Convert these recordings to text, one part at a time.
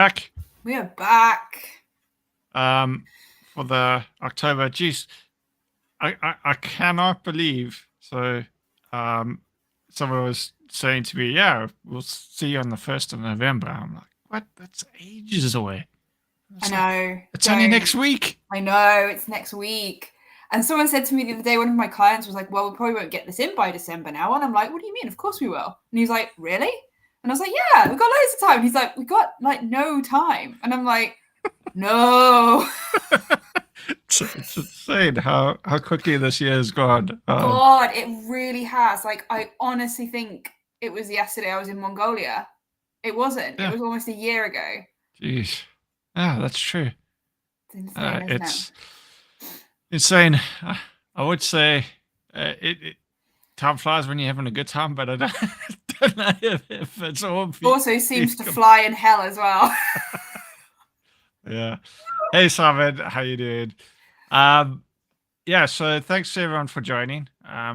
Back We are back. for the October. Geez, I cannot believe. So, someone was saying to me, "Yeah, we'll see you on the 1st of November." I'm like, "What? That's ages away." I It's like know. it's only next week. I know. It's next week. And someone said to me the other day, one of my clients was like, "Well, we probably won't get this in by December now." And I'm like, "What do you mean? Of course we will." And he's like, "Really?" And I was like, "Yeah, we've got loads of time." He's like, "We got like no time." And I'm like, "No." It's insane how quickly this year has gone. God, it really has. Like, I honestly think it was yesterday I was in Mongolia. It wasn't. It Yeah, was almost a year ago. geez, yeah, that's true. It's insane, isn't it? It's insane. I would say it time flies when you're having a good time, but I don't know if it's all. Also seems to fly in hell as well. Yeah. Hey, Simon, how you doing? Yeah, so thanks to everyone for joining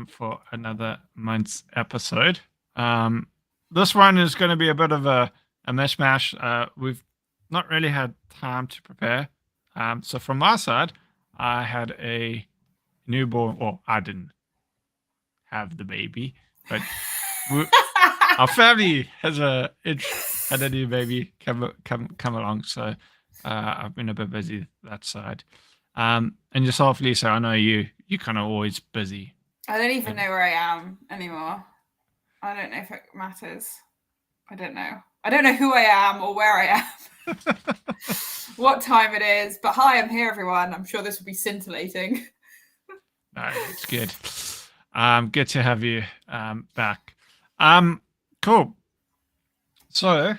for another month's episode. This one is going to be a bit of a mishmash. We've not really had time to prepare. So from my side, I had a newborn. Well, I didn't have the baby, but our family had a new baby come along. So I've been a bit busy that side. And yourself, Lisa, I know you kind of always busy. I don't even know where I am anymore. I don't know if it matters. I don't know. I don't know who I am or where I am. What time it is. But hi, I'm here, everyone. I'm sure this will be scintillating. No, it's good. Good to have you back. Cool. So,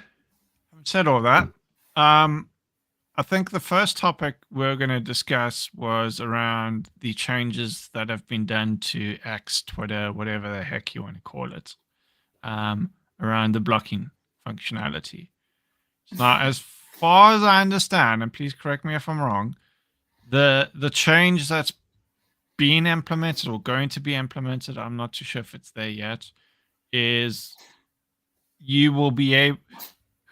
having said all that, I think the first topic we're going to discuss was around the changes that have been done to X, Twitter, whatever the heck you want to call it, around the blocking functionality. Now, as far as I understand, and please correct me if I'm wrong, the change that's being implemented or going to be implemented, I'm not too sure if it's there yet, is you will be able,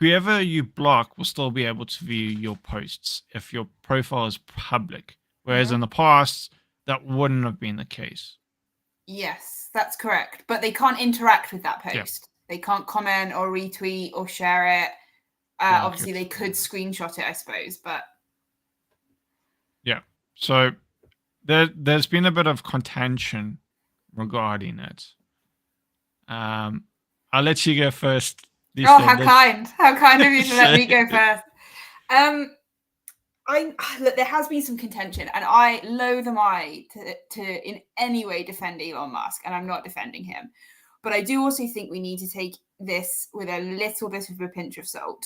whoever you block will still be able to view your posts if your profile is public. Whereas in the past, that wouldn't have been the case. Yes, that's correct. But they can't interact with that post. Yeah. They can't comment or retweet or share it. Obviously, they could screenshot it, I suppose, but... Yeah. So there's been a bit of contention regarding it. I'll let you go first. Oh, how kind! How kind of you to let me go first. Look, there has been some contention, and I loathe am I to in any way defend Elon Musk, and I'm not defending him. But I do also think we need to take this with a little bit of a pinch of salt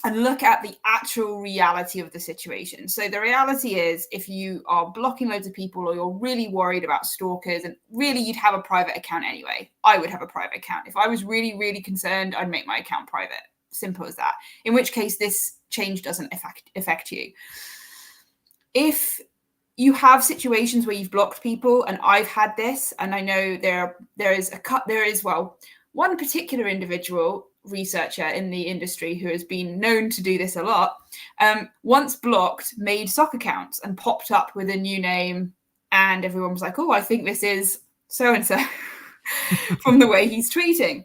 and look at the actual reality of the situation. So the reality is, if you are blocking loads of people or you're really worried about stalkers, and really you'd have a private account anyway. I would have a private account. If I was really, really concerned, I'd make my account private. Simple as that. In which case, this change doesn't affect you. If you have situations where you've blocked people, and I've had this, and I know there is one particular individual researcher in the industry who has been known to do this a lot, once blocked, made sock accounts and popped up with a new name, and everyone was like, "Oh, I think this is so and so," from the way he's tweeting.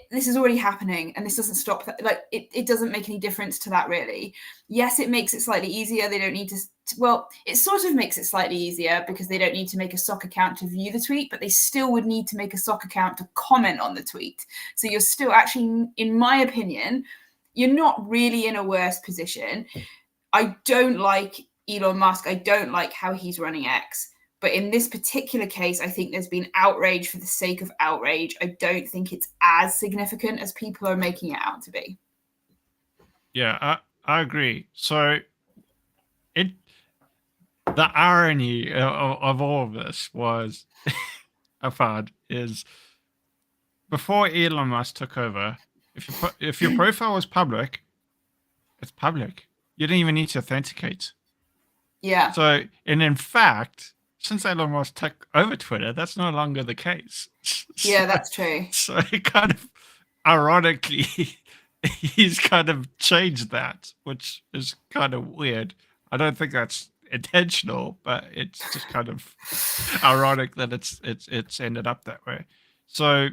This is already happening, and this doesn't stop that. Like, it doesn't make any difference to that, really. Yes, it makes it slightly easier. They don't need to. Well, it sort of makes it slightly easier because they don't need to make a sock account to view the tweet, but they still would need to make a sock account to comment on the tweet. So you're still actually, in my opinion, you're not really in a worse position. I don't like Elon Musk. I don't like how he's running X. But in this particular case, I think there's been outrage for the sake of outrage. I don't think it's as significant as people are making it out to be. Yeah, I agree. So the irony of all of this was, I found, is before Elon Musk took over, if your profile was public, it's public. You didn't even need to authenticate. Yeah. So, and in fact, since Elon Musk took over Twitter, that's no longer the case. Yeah, that's true. So it kind of ironically he's kind of changed that, which is kind of weird. I don't think that's intentional, but it's just kind of ironic that it's ended up that way. So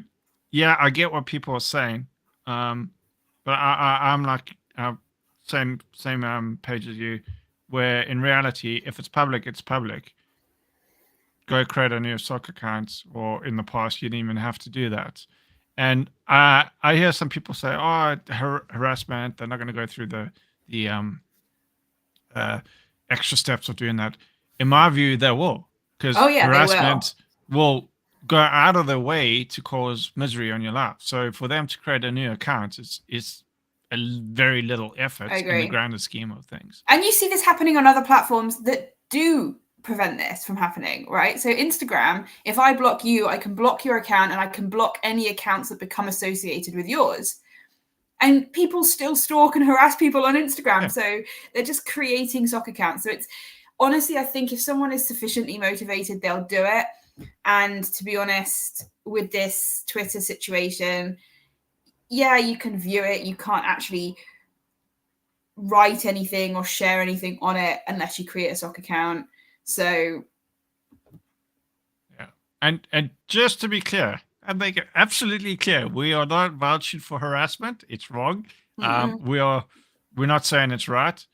yeah, I get what people are saying, but I'm like same page as you, where in reality, if it's public, it's public. Go create a new stock account, or in the past, you didn't even have to do that. And I hear some people say, "Oh, harassment." They're not going to go through the uh, extra steps of doing that. In my view, they will, because Oh yeah, they will. harassment will go out of their way to cause misery on your life. So for them to create a new account is very little I effort in the agree. grander scheme of things. And you see this happening on other platforms that do prevent this from happening, right? So Instagram, if I block you, I can block your account and I can block any accounts that become associated with yours. And people still stalk and harass people on Instagram. Yeah. So they're just creating sock accounts. So it's honestly, I think if someone is sufficiently motivated, they'll do it. And to be honest, with this Twitter situation, yeah, you can view it. You can't actually write anything or share anything on it unless you create a sock account. So yeah. And just to be clear, and make it absolutely clear, we are not vouching for harassment. It's wrong. We're not saying it's right.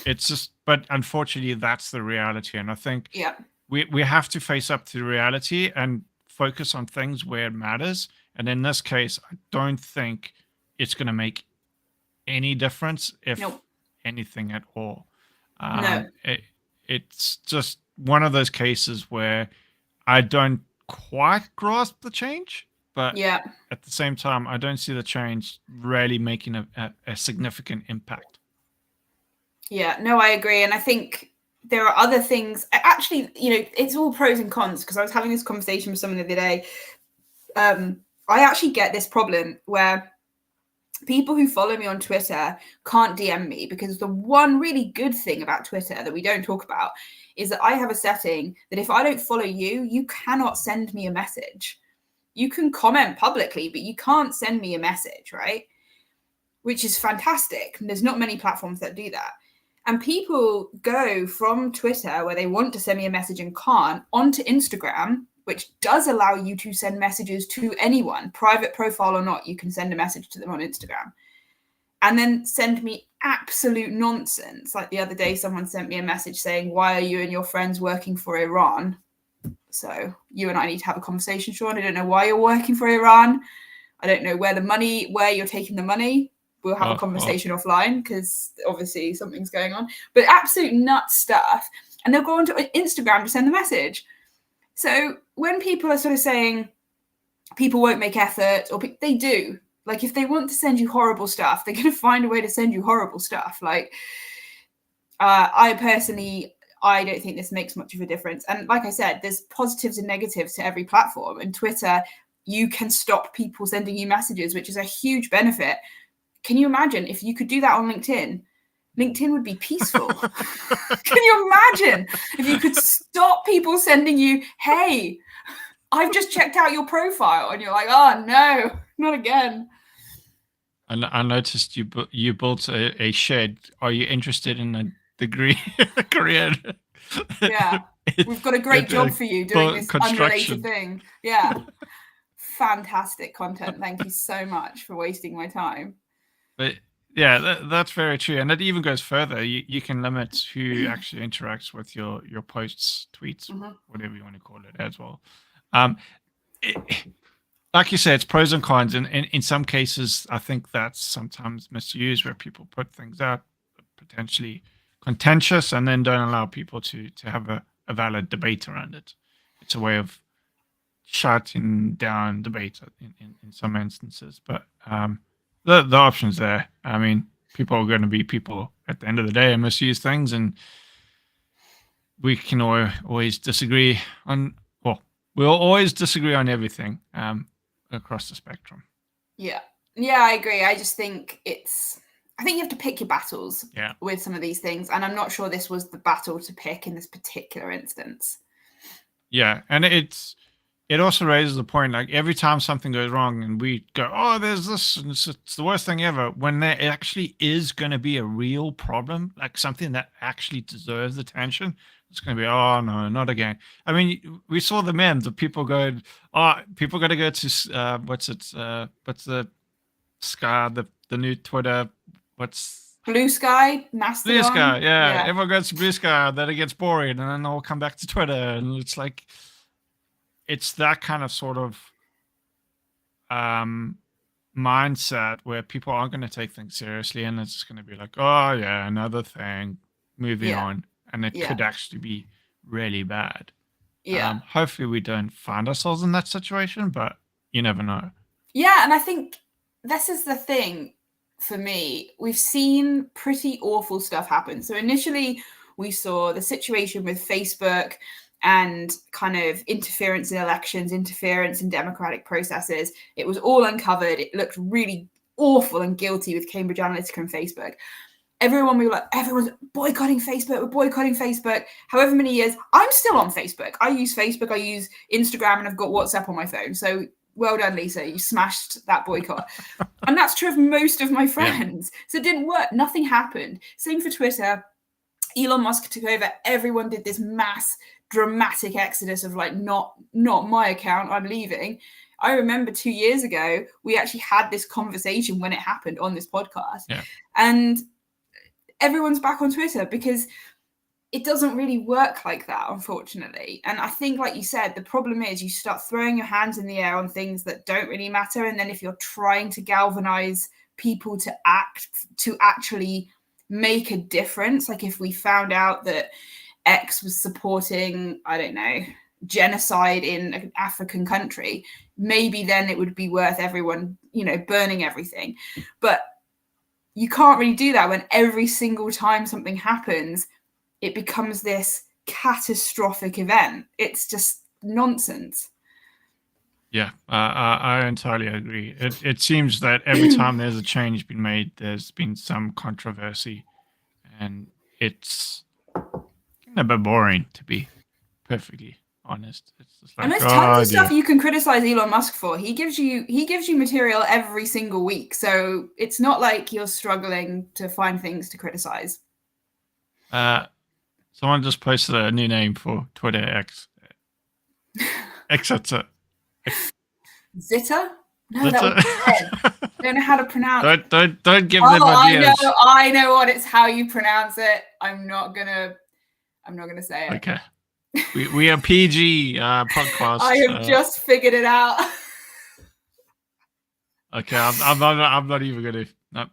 It's just, but unfortunately, that's the reality. And I think yeah, we have to face up to the reality and focus on things where it matters. And in this case, I don't think it's going to make any difference, if nope, anything at all. no, It's just one of those cases where I don't quite grasp the change, but yeah, at the same time, I don't see the change really making a significant impact. yeah, no, I agree. And I think there are other things. Actually, it's all pros and cons, because I was having this conversation with someone the other day. I actually get this problem where people who follow me on Twitter can't DM me, because the one really good thing about Twitter that we don't talk about is that I have a setting that if I don't follow you, you cannot send me a message. You can comment publicly, but you can't send me a message, right? Which is fantastic. And there's not many platforms that do that. And people go from Twitter, where they want to send me a message and can't, onto Instagram, which does allow you to send messages to anyone, private profile or not. You can send a message to them on Instagram, and then send me absolute nonsense. Like the other day, someone sent me a message saying, "Why are you and your friends working for Iran?" So you and I need to have a conversation, Sean. I don't know why you're working for Iran. I don't know where you're taking the money. We'll have a conversation offline, because obviously something's going on. But absolute nut stuff. And they'll go onto Instagram to send the message. So when people are sort of saying people won't make effort, or they do. Like, if they want to send you horrible stuff, they're going to find a way to send you horrible stuff. Like, I don't think this makes much of a difference. And like I said, there's positives and negatives to every platform. And Twitter, you can stop people sending you messages, which is a huge benefit. Can you imagine if you could do that on LinkedIn? LinkedIn would be peaceful. Can you imagine if you could stop people sending you, "Hey, I've just checked out your profile," and you're like, "Oh no, not again." I noticed you built a shed. Are you interested in a degree career? Yeah, we've got a great job for you doing this unrelated thing. Yeah, fantastic content. Thank you so much for wasting my time. But yeah, that's very true, and it even goes further. You can limit who actually interacts with your posts, tweets, whatever you want to call it, as well. Like you said, it's pros and cons, and in some cases, I think that's sometimes misused, where people put things out potentially contentious and then don't allow people to have a valid debate around it. It's a way of shutting down debate in some instances, but the option's there. I mean, people are going to be people at the end of the day and misuse things, and we can always disagree on. Well, we'll always disagree on everything across the spectrum. Yeah, I agree. I just think I think you have to pick your battles with some of these things, and I'm not sure this was the battle to pick in this particular instance. Yeah, and it's it also raises the point, like every time something goes wrong and we go, oh, there's this, and it's the worst thing ever, when there actually is going to be a real problem, like something that actually deserves attention, it's going to be, oh, no, not again. I mean, we saw the memes of people going, oh, people got to go to, what's the Sky, the new Twitter, what's Blue Sky, Blue Mastodon. Sky? Yeah, Yeah. everyone goes to Blue Sky, then it gets boring, and then they'll come back to Twitter, and it's like, it's that kind of sort of mindset where people aren't going to take things seriously, and it's just going to be like, oh yeah, another thing, moving Yeah. on, and it Yeah. could actually be really bad. Yeah. Hopefully we don't find ourselves in that situation, but you never know. Yeah, and I think this is the thing for me. We've seen pretty awful stuff happen. So initially we saw the situation with Facebook and kind of interference in elections, interference in democratic processes. It was all uncovered. It looked really awful and guilty with Cambridge Analytica and Facebook. We were like, everyone's boycotting Facebook. We're boycotting Facebook. However many years, I'm still on Facebook. I use Facebook. I use Instagram, and I've got WhatsApp on my phone. So well done, Lisa. You smashed that boycott. And that's true of most of my friends. Yeah. So it didn't work. Nothing happened. Same for Twitter. Elon Musk took over. Everyone did this mass dramatic exodus of like, not my account, I'm leaving. I remember 2 years ago, we actually had this conversation when it happened on this podcast. Yeah. And everyone's back on Twitter because it doesn't really work like that, unfortunately. And I think, like you said, the problem is you start throwing your hands in the air on things that don't really matter. And then if you're trying to galvanize people to actually make a difference, like if we found out that X was supporting, I don't know, genocide in an African country, maybe then it would be worth everyone, burning everything. But you can't really do that when every single time something happens, it becomes this catastrophic event. It's just nonsense. Yeah, I entirely agree. It seems that every time there's a change been made, there's been some controversy, and it's a bit boring, to be perfectly honest. It's just like, and there's tons of stuff you can criticize Elon Musk for. He gives you material every single week, so it's not like you're struggling to find things to criticize. Someone just posted a new name for Twitter X. Exeter. Zita? No, that would be dead. I don't know how to pronounce. Don't give them ideas. I know what it's how you pronounce it. I'm not gonna say it. Okay. We are PG podcast. I have just figured it out. Okay, I'm not even gonna. No.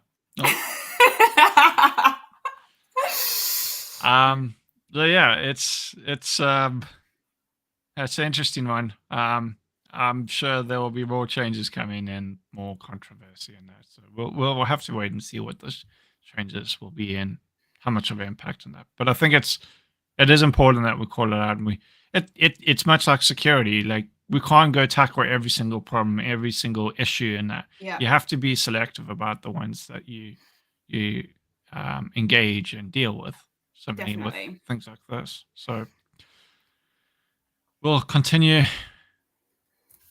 So yeah, it's an interesting one. I'm sure there will be more changes coming and more controversy in that. So we'll have to wait and see what those changes will be and how much of an impact on that. But I think it is important that we call it out, and it's much like security. Like, we can't go tackle every single problem, every single issue in that. Yeah. You have to be selective about the ones that you engage and deal with. Somebody with things like this. So we'll continue.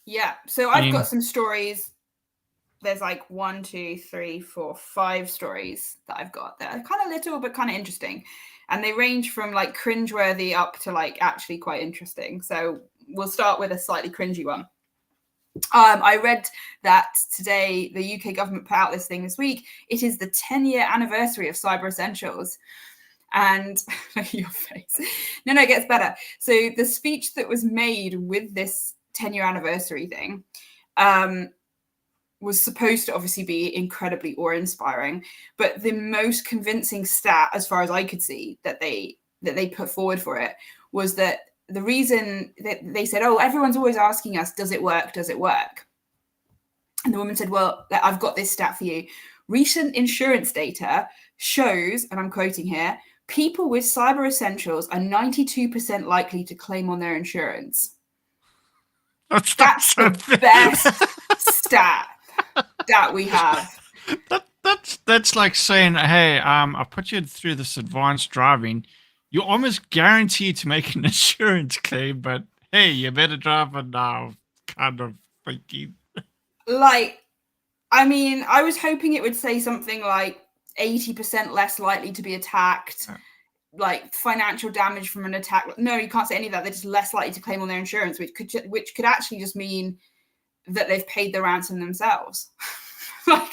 Yeah. So I've got some stories. There's like 1, 2, 3, 4, 5 stories that I've got that are kind of little but kind of interesting. And they range from like cringeworthy up to like actually quite interesting. So we'll start with a slightly cringy one. I read that today the UK government put out this thing this week. It is the 10-year anniversary of Cyber Essentials. And look at your face. No, it gets better. So the speech that was made with this 10-year anniversary thing was supposed to obviously be incredibly awe-inspiring, but the most convincing stat, as far as I could see, that they put forward for it was that the reason that they said, oh, everyone's always asking us, does it work? Does it work? And the woman said, well, I've got this stat for you. Recent insurance data shows, and I'm quoting here, people with Cyber Essentials are 92% likely to claim on their insurance. That's the best stat that we have. That's like saying, hey, I put you through this advanced driving. You're almost guaranteed to make an insurance claim, but hey, you better drive it now. kind of thinking. Like, I mean, I was hoping it would say something like 80% less likely to be attacked, like financial damage from an attack. No, you can't say any of that. They're just less likely to claim on their insurance, which could actually just mean that they've paid the ransom themselves. Like,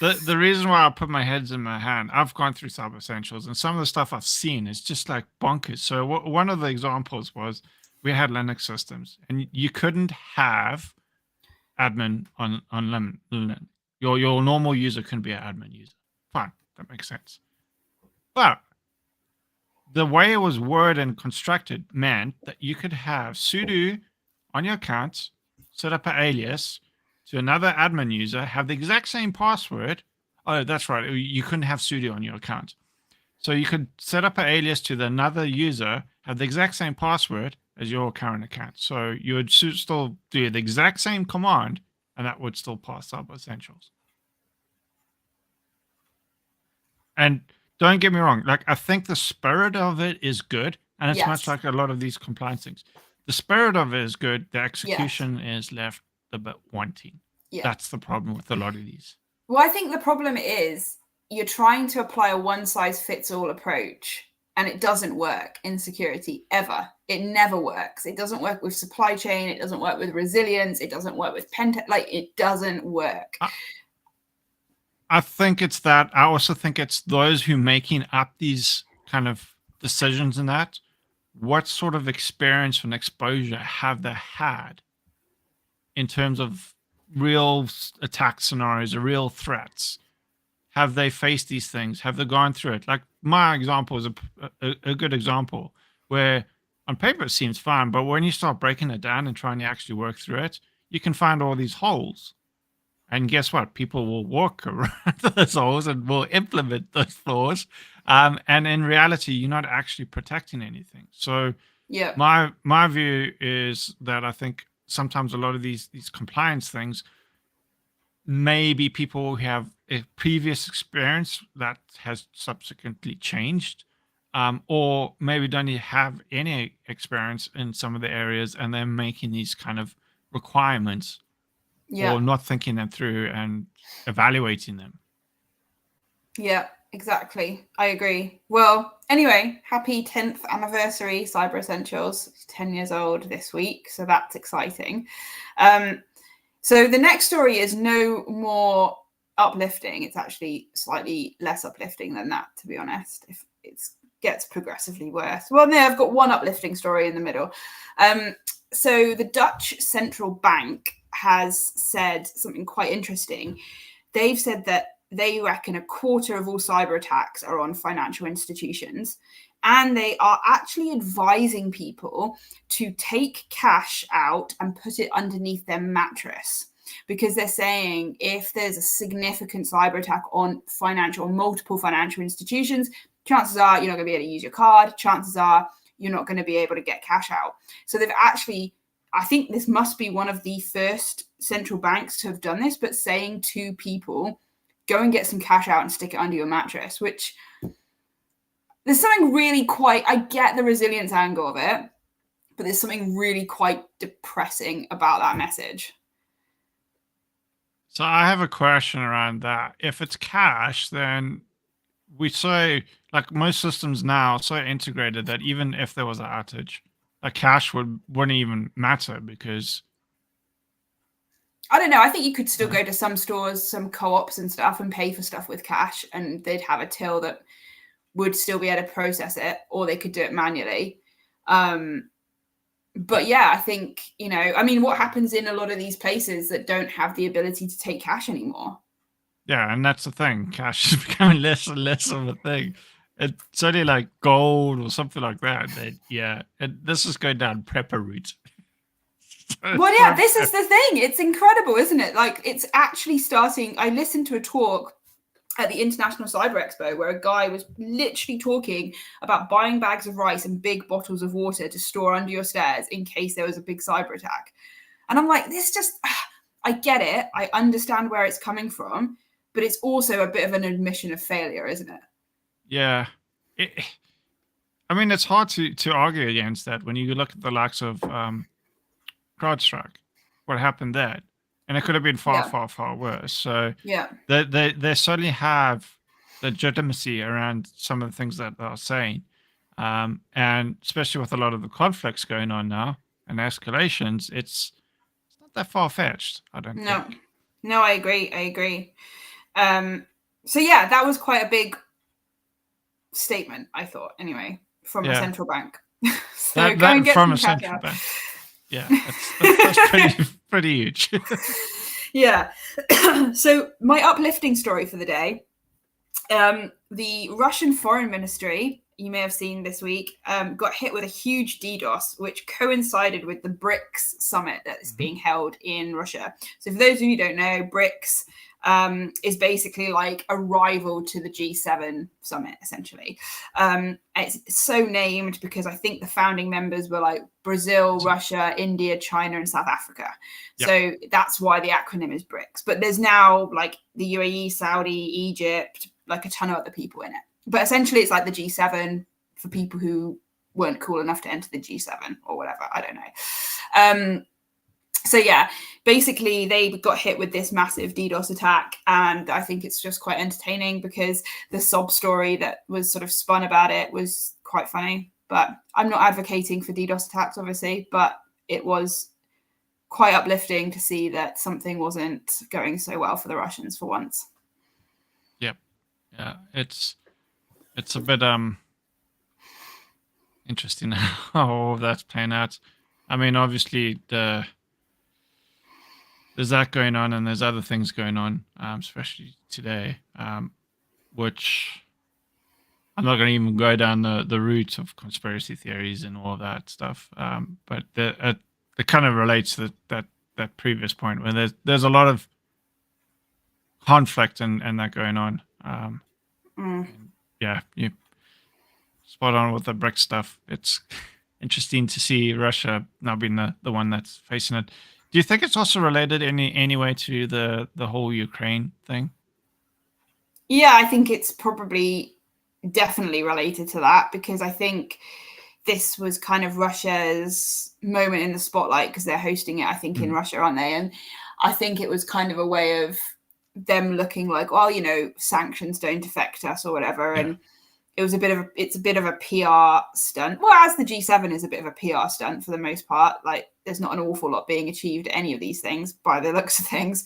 the reason why I put my heads in my hand, I've gone through Cyber Essentials, and some of the stuff I've seen is just like bonkers. So one of the examples was we had Linux systems, and you couldn't have admin on Linux. Your normal user couldn't be an admin user. Fine, that makes sense. But the way it was worded and constructed meant that you could have sudo on your account, set up an alias to another admin user, have the exact same password. Oh, that's right. You couldn't have sudo on your account. So you could set up an alias to another user, have the exact same password as your current account. So you would still do the exact same command, and that would still pass Cyber Essentials. And don't get me wrong, like I think the spirit of it is good, and it's much like a lot of these compliance things. The spirit of it is good. The execution is left a bit wanting. Yeah. That's the problem with a lot of these. Well, I think the problem is you're trying to apply a one-size-fits-all approach, and it doesn't work in security ever. It never works. It doesn't work with supply chain. It doesn't work with resilience. It doesn't work with like it doesn't work. I think it's that. I also think it's those who making up these kind of decisions and that. What sort of experience and exposure have they had in terms of real attack scenarios or real threats? Have they faced these things? Have they gone through it? Like my example is a good example where on paper it seems fine, but when you start breaking it down and trying to actually work through it, you can find all these holes. And guess what? People will walk around those holes and will implement those flaws. And in reality, you're not actually protecting anything. So my view is that I think sometimes a lot of these compliance things, maybe people who have a previous experience that has subsequently changed, or maybe don't have any experience in some of the areas, and they're making these kind of requirements or not thinking them through and evaluating them. Yeah, exactly. I agree. Well, anyway, happy 10th anniversary Cyber Essentials. It's 10 years old this week, so that's exciting. So the next story is no more uplifting. It's actually slightly less uplifting than that, to be honest. If it gets progressively worse. Well, no, I've got one uplifting story in the middle. So the Dutch central bank has said something quite interesting. They've said that they reckon a quarter of all cyber attacks are on financial institutions, and they are actually advising people to take cash out and put it underneath their mattress, because they're saying if there's a significant cyber attack on multiple financial institutions, chances are you're not going to be able to use your card. Chances are you're not going to be able to get cash out. So they've actually, I think this must be one of the first central banks to have done this, but saying to people, go and get some cash out and stick it under your mattress, which there's something really I get the resilience angle of it, but there's something really quite depressing about that message. So I have a question around that. If it's cash, then we say, like most systems now, so integrated that even if there was an outage, a cash wouldn't even matter, because I don't know. I think you could still go to some stores, some co-ops and stuff, and pay for stuff with cash, and they'd have a till that would still be able to process it, or they could do it manually. But yeah, I think, I mean, what happens in a lot of these places that don't have the ability to take cash anymore? Yeah, and that's the thing. Cash is becoming less and less of a thing. It's only like gold or something like that. And this is going down prepper route. Well, yeah, this is the thing. It's incredible, isn't it? Like, it's actually starting. I listened to a talk at the International Cyber Expo where a guy was literally talking about buying bags of rice and big bottles of water to store under your stairs in case there was a big cyber attack. And I'm like, I get it. I understand where it's coming from, but it's also a bit of an admission of failure, isn't it? Yeah. I mean, it's hard to argue against that when you look at the likes of CrowdStrike, what happened there, and it could have been far, Yeah. far, far worse. So Yeah. they certainly have legitimacy around some of the things that they're saying, and especially with a lot of the conflicts going on now and escalations, it's not that far fetched, I don't No. think. No, I agree. So yeah, that was quite a big statement, I thought, anyway, from a Yeah, central bank. So go and that get from a some cash central out. bank. Yeah, that's pretty huge. Yeah. So my uplifting story for the day, the Russian Foreign Ministry, you may have seen this week, got hit with a huge DDoS, which coincided with the BRICS summit that is being held in Russia. So for those of you who don't know, BRICS is basically like a rival to the G7 summit, essentially. It's so named because I think the founding members were like Brazil, Russia, India, China, and South Africa. Yep. So that's why the acronym is BRICS. But there's now like the UAE, Saudi, Egypt, like a ton of other people in it. But essentially it's like the G7 for people who weren't cool enough to enter the G7 or whatever. I don't know. So yeah, basically they got hit with this massive DDoS attack, and I think it's just quite entertaining because the sob story that was sort of spun about it was quite funny. But I'm not advocating for DDoS attacks, obviously, but it was quite uplifting to see that something wasn't going so well for the Russians for once. Yep. Yeah, it's a bit interesting how all of that's playing out. I mean, obviously there's that going on, and there's other things going on, especially today, which I'm not going to even go down the route of conspiracy theories and all of that stuff. But it kind of relates to that previous point where there's a lot of conflict and that going on. And yeah, you spot on with the BRICS stuff. It's interesting to see Russia now being the one that's facing it. Do you think it's also related any way to the whole Ukraine thing? Yeah, I think it's probably definitely related to that, because I think this was kind of Russia's moment in the spotlight because they're hosting it, I think, in Russia, aren't they? And I think it was kind of a way of them looking like, well, you know, sanctions don't affect us or whatever. Yeah. And it's a bit of a PR stunt. Well, as the G7 is a bit of a PR stunt for the most part. Like, there's not an awful lot being achieved at any of these things by the looks of things.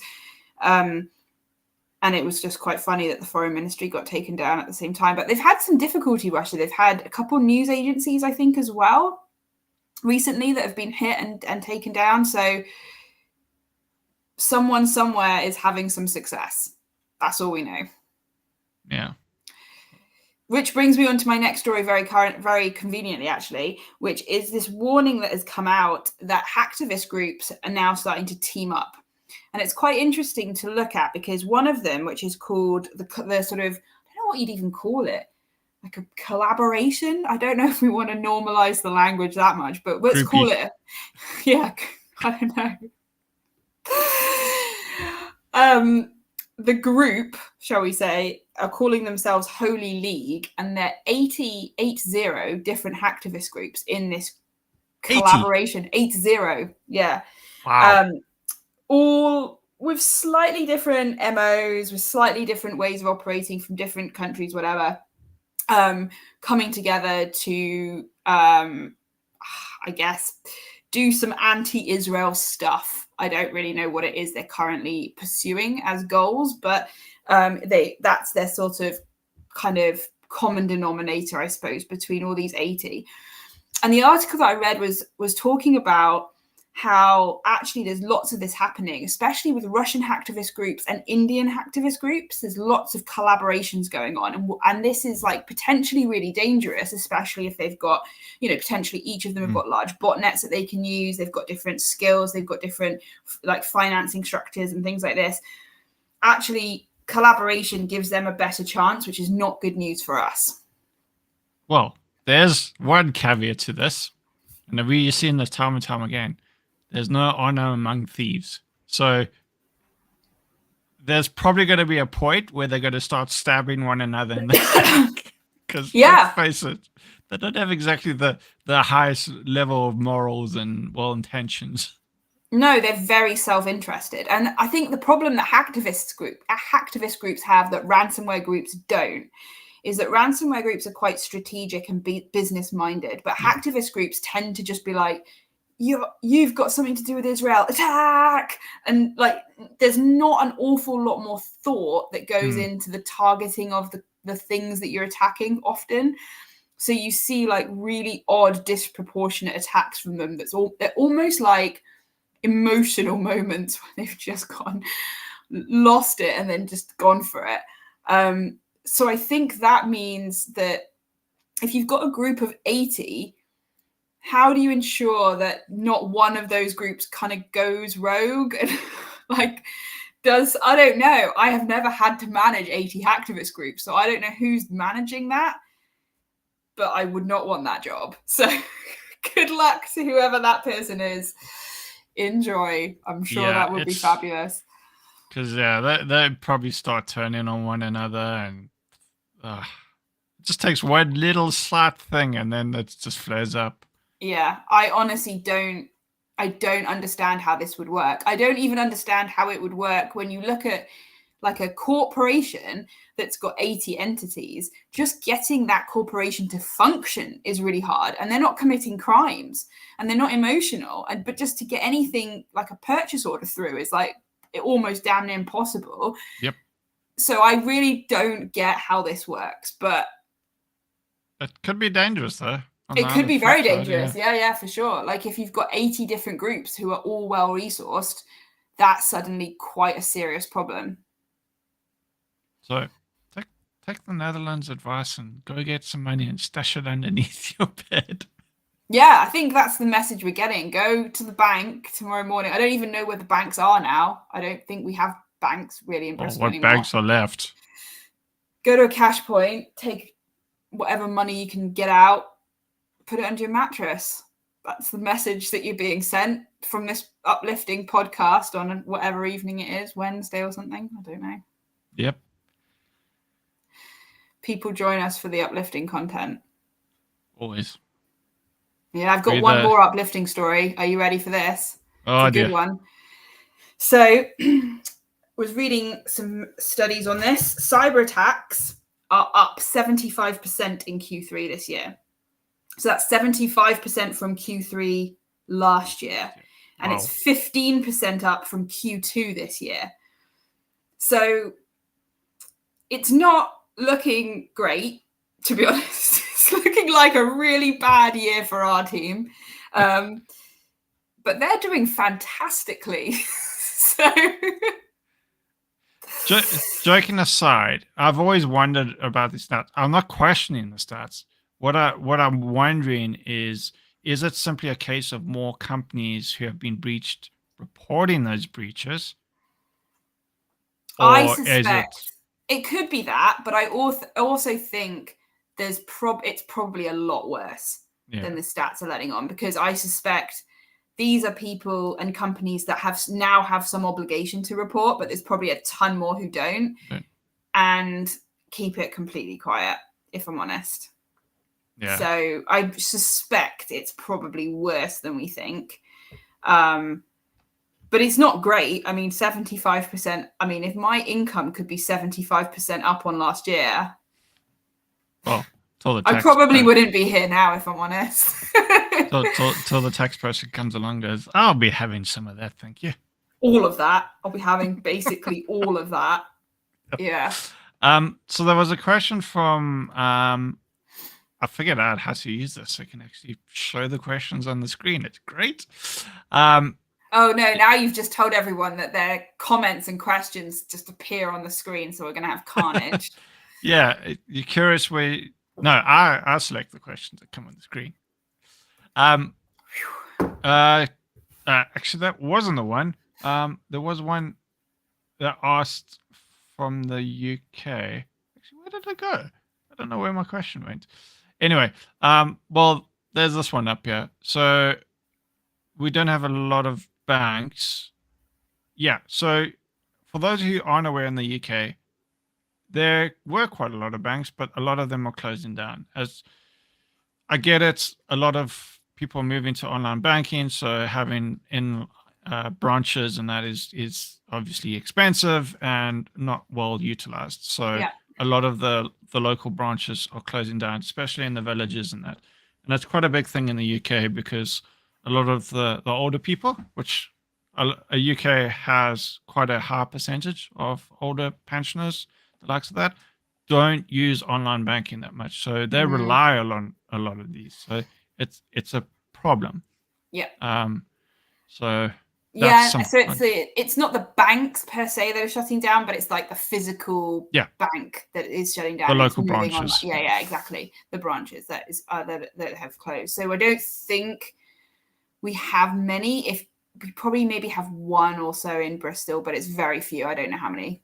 And it was just quite funny that the foreign ministry got taken down at the same time. But they've had some difficulty, Russia. They've had a couple news agencies, I think, as well, recently that have been hit and taken down. So someone somewhere is having some success. That's all we know. Yeah. Which brings me on to my next story very conveniently, actually, which is this warning that has come out that hacktivist groups are now starting to team up. And it's quite interesting to look at because one of them, which is called the sort of, I don't know what you'd even call it, like a collaboration. I don't know if we want to normalize the language that much, but let's call it. Yeah, I don't know. The group, shall we say, are calling themselves Holy League, and they're 80 different hacktivist groups in this collaboration. 80, yeah. Wow. All with slightly different MOs, with slightly different ways of operating from different countries, whatever, coming together to, I guess, do some anti-Israel stuff. I don't really know what it is they're currently pursuing as goals, but that's their sort of kind of common denominator, I suppose, between all these 80. And the article that I read was talking about how actually there's lots of this happening, especially with Russian hacktivist groups and Indian hacktivist groups. There's lots of collaborations going on. And this is like potentially really dangerous, especially if they've got, you know, potentially each of them have got large botnets that they can use. They've got different skills. They've got different like financing structures and things like this. Actually, collaboration gives them a better chance, which is not good news for us. Well, there's one caveat to this. And we've seen this time and time again. There's no honor among thieves. So there's probably going to be a point where they're going to start stabbing one another in the back. Because let's face it, they don't have exactly the highest level of morals and well intentions. No, they're very self-interested. And I think the problem that hacktivist groups have that ransomware groups don't is that ransomware groups are quite strategic and business minded, but Yeah. hacktivist groups tend to just be like, you've got something to do with Israel, attack. And like, there's not an awful lot more thought that goes into the targeting of the things that you're attacking often. So you see like really odd, disproportionate attacks from them. They're almost like emotional moments when they've just lost it and then just gone for it. So I think that means that if you've got a group of 80, how do you ensure that not one of those groups kind of goes rogue and like I don't know. I have never had to manage 80 hacktivist groups, so I don't know who's managing that, but I would not want that job. So good luck to whoever that person is. Enjoy. I'm sure that would be fabulous. Because they probably start turning on one another, and it just takes one little slight thing, and then it just flares up. Yeah, I honestly don't understand how this would work. I don't even understand how it would work when you look at like a corporation that's got 80 entities. Just getting that corporation to function is really hard, and they're not committing crimes and they're not emotional, but just to get anything like a purchase order through is like almost damn near impossible. Yep. So I really don't get how this works, but it could be dangerous though. It could be very dangerous. Yeah, for sure. Like if you've got 80 different groups who are all well resourced, that's suddenly quite a serious problem. So take the Netherlands advice and go get some money and stash it underneath your bed. Yeah, I think that's the message we're getting. Go to the bank tomorrow morning. I don't even know where the banks are now. I don't think we have banks really in Bristol anymore. What banks are left? Go to a cash point, take whatever money you can get out, put it under your mattress. That's the message that you're being sent from this uplifting podcast on whatever evening it is, Wednesday or something. I don't know. Yep. People join us for the uplifting content. Always. Yeah, I've got one more uplifting story. Are you ready for this? Oh, it's a good one. So was reading some studies on this. Cyber attacks are up 75% in Q3 this year. So that's 75% from Q3 last year. And it's 15% up from Q2 this year. So it's not looking great, to be honest. It's looking like a really bad year for our team. But they're doing fantastically. So joking aside, I've always wondered about the stats. I'm not questioning the stats. What I'm wondering is it simply a case of more companies who have been breached reporting those breaches? I suspect it could be that, but I also think it's probably a lot worse than the stats are letting on, because I suspect these are people and companies that have some obligation to report, but there's probably a ton more who don't, and keep it completely quiet, if I'm honest. Yeah. So I suspect it's probably worse than we think. But it's not great. I mean, 75%. I mean, if my income could be 75% up on last year, well, I probably wouldn't be here now, if I'm honest. Till the tax person comes along and goes, I'll be having some of that, thank you. All of that. I'll be having basically all of that. Yeah. So there was a question from I figured out how to use this. I can actually show the questions on the screen. It's great. Oh no, now you've just told everyone that their comments and questions just appear on the screen, so we're going to have carnage. Yeah, you're curious where... No, I select the questions that come on the screen. Actually, that wasn't the one. There was one that asked from the UK. Actually, where did it go? I don't know where my question went. Anyway, well, there's this one up here. So we don't have a lot of banks. Yeah, so for those who aren't aware, in the UK, there were quite a lot of banks, but a lot of them are closing down. As I get it, a lot of people are moving to online banking, so having branches, and that is obviously expensive and not well utilized. So Yeah. a lot of the local branches are closing down, especially in the villages and that. And that's quite a big thing in the UK because a lot of the older people, which a UK has quite a high percentage of older pensioners, the likes of that, don't use online banking that much. So they rely on a lot of these. So it's a problem. Yeah. So that's Yeah, some so it's not the banks per se that are shutting down, but it's like the physical bank that is shutting down. the It's local moving branches. online. Yeah, exactly. The branches that have closed. So I don't think we have many. If we probably maybe have one or so in Bristol, but it's very few. I don't know how many.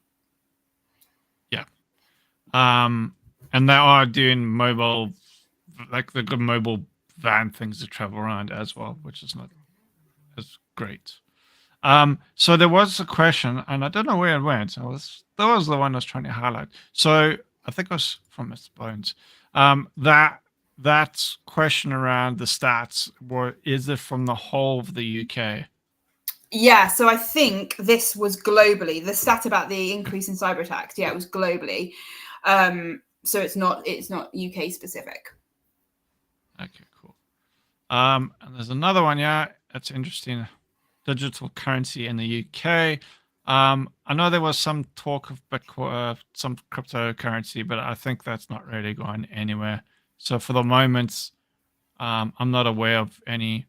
Yeah. And they are doing mobile, like the good mobile van things to travel around as well, which is not as great. So there was a question, and I don't know where it went. That was the one I was trying to highlight. So I think it was from Mr. Bones. That question around the stats, is it from the whole of the UK? Yeah, so I think this was globally. The stat about the increase in cyber attacks, yeah, it was globally. So it's not UK specific. Okay, cool. And there's another one, yeah, that's interesting. Digital currency in the UK. I know there was some talk of Bitcoin, some cryptocurrency, but I think that's not really going anywhere. So for the moment, I'm not aware of anything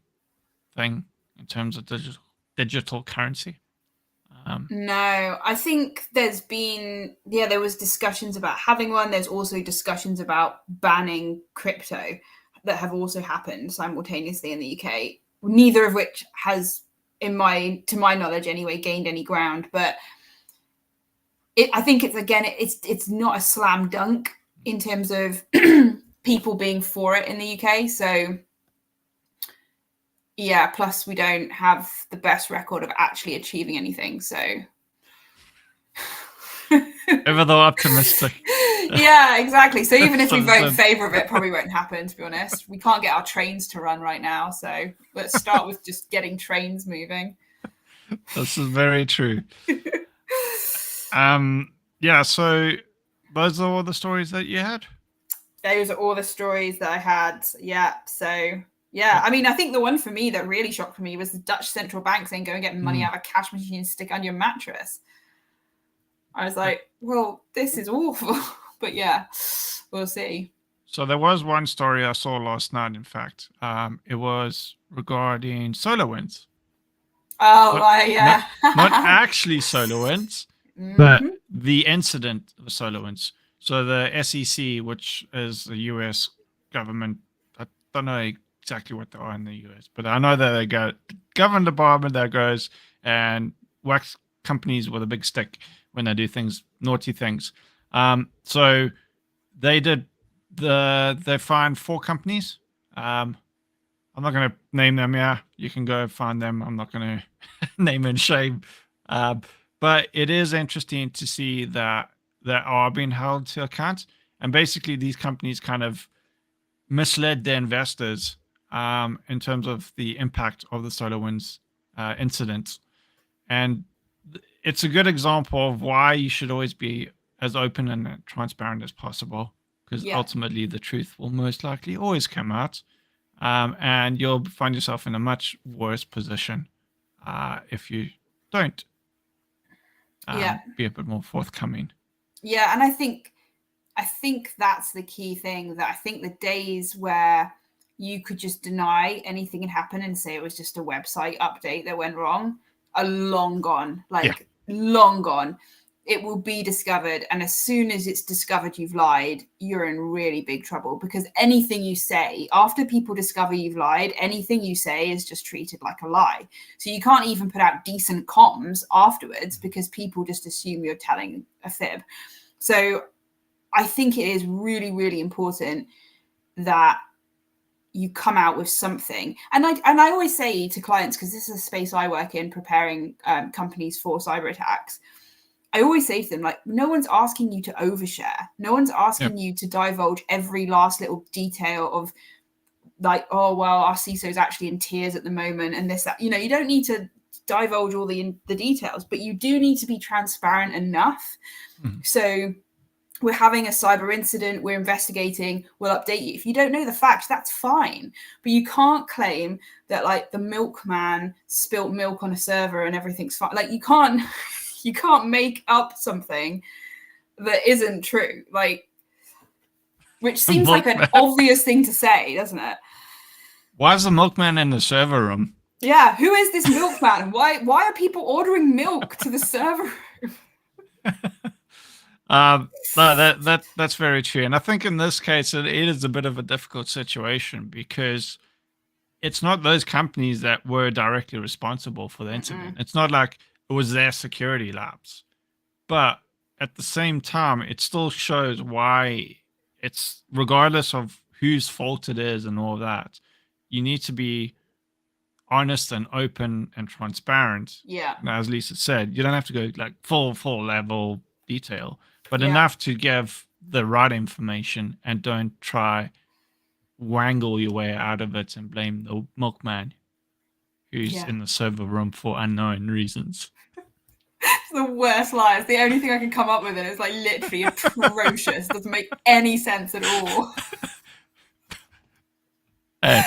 in terms of digital currency. No, I think there was discussions about having one. There's also discussions about banning crypto that have also happened simultaneously in the UK. Neither of which has, to my knowledge anyway, gained any ground. But I think it's not a slam dunk in terms of people being for it in the UK. So yeah, plus we don't have the best record of actually achieving anything. So ever though optimistic. Yeah, exactly. So even if we vote in favour of it, probably won't happen, to be honest. We can't get our trains to run right now. So let's start with just getting trains moving. This is very true. Yeah, so those are all the stories that you had? Those are all the stories that I had. Yeah. So yeah, I mean, I think the one for me that really shocked me was the Dutch central bank saying go and get money out of a cash machine and stick under your mattress. I was like, well, this is awful. But yeah, we'll see. So there was one story I saw last night, in fact. It was regarding SolarWinds. Oh, yeah. Not actually SolarWinds, but the incident of SolarWinds. So the SEC, which is the US government, I don't know exactly what they are in the US, but I know that they got government department that goes and whacks companies with a big stick when they do naughty things. So they fined 4 companies. I'm not going to name them. Yeah, you can go find them. I'm not going to name and shame. But it is interesting to see that they are being held to account. And basically, these companies kind of misled their investors in terms of the impact of the SolarWinds incident. And it's a good example of why you should always be as open and transparent as possible, because ultimately the truth will most likely always come out. And you'll find yourself in a much worse position if you don't be a bit more forthcoming. Yeah, and I think that's the key thing. That I think the days where you could just deny anything had happened and say it was just a website update that went wrong are long gone. Long gone. It will be discovered, and as soon as it's discovered you've lied, you're in really big trouble, because anything you say after people discover you've lied, anything you say is just treated like a lie. So you can't even put out decent comms afterwards because people just assume you're telling a fib. So I think it is really, really important that you come out with something. And I always say to clients, because this is a space I work in, preparing companies for cyber attacks, I always say to them, like, no one's asking you to overshare. No one's asking you to divulge every last little detail of, like, oh, well, our CISO is actually in tears at the moment and this, that. You know, you don't need to divulge all the details, but you do need to be transparent enough. So we're having a cyber incident, we're investigating, we'll update you. If you don't know the facts, that's fine. But you can't claim that like the milkman spilt milk on a server and everything's fine. Like you can't make up something that isn't true. Like, which seems like an obvious thing to say, doesn't it? Why is the milkman in the server room? Yeah, who is this milkman? Why are people ordering milk to the server room? No, that's very true, and I think in this case it is a bit of a difficult situation because it's not those companies that were directly responsible for the incident. It's not like it was their security labs, but at the same time, it still shows why it's, regardless of whose fault it is and all that, you need to be honest and open and transparent. Yeah. As Lisa said, you don't have to go like full level detail, but enough to give the right information and don't try wangle your way out of it and blame the milkman who's in the server room for unknown reasons. It's the worst lies. The only thing I can come up with is like literally atrocious. Doesn't make any sense at all. Hey,